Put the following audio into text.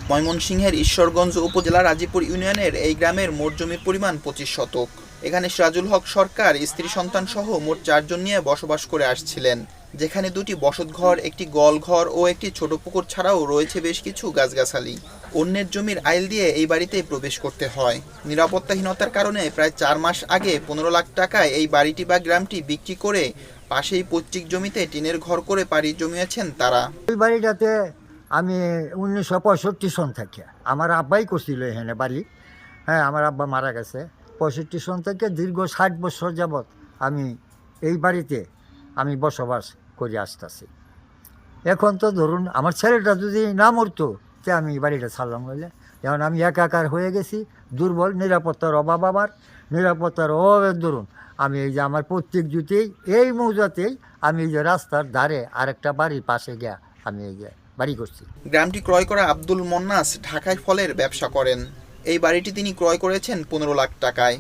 ময়মনসিংহের ঈশ্বরগঞ্জ উপজেলার রাজীপুর ইউনিয়নের এই গ্রামের মোট জমির পরিমাণ 25 শতক। এখানে সিরাজুল হক সরকার স্ত্রী সন্তান সহ মোট 4 জন নিয়ে বসবাস করে আসছিলেন, যেখানে 2টি বসতঘর, একটি গোয়ালঘর ও একটি ছোট পুকুর ছাড়াও রয়েছে বেশ কিছু গাছগাছালি। অন্যের জমির আইল দিয়ে এই বাড়িতে প্রবেশ করতে হয়। নিরাপত্তাহীনতার কারণে প্রায় 4 মাস আগে 15 লাখ টাকায় এই বাড়িটি বা গ্রামটি বিক্রি করে পাশেই পৈতৃক জমিতে টিনের ঘর করে পাড়ি জমিয়েছেন তারা। এই বাড়িটাতে আমি 1965 সন থেকে আমার আব্বাই করছিল এখানে বাড়ি। হ্যাঁ, আমার আব্বা মারা গেছে 65 সন থেকে দীর্ঘ 60 বছর যাবৎ আমি এই বাড়িতে আমি বসবাস করে আসতেছি। এখন তো ধরুন আমার ছেলেটা যদি না মরতো তে আমি এই বাড়িটা ছাড়লাম বলে। যেমন আমি একাকার হয়ে গেছি, দুর্বল, নিরাপত্তার অভাব, আবার নিরাপত্তার অভাবের দরুন আমি এই যে আমার প্রত্যেক জুতেই এই মৌজাতেই আমি এই যে রাস্তার ধারে আরেকটা বাড়ির পাশে গিয়া আমি এই যে বাড়ি করছি। গ্রামটি ক্রয় করা আব্দুল মন্নাস ঢাকায় ফলের ব্যবসা করেন। এই বাড়িটি তিনি ক্রয় করেছেন 15 লাখ টাকায়।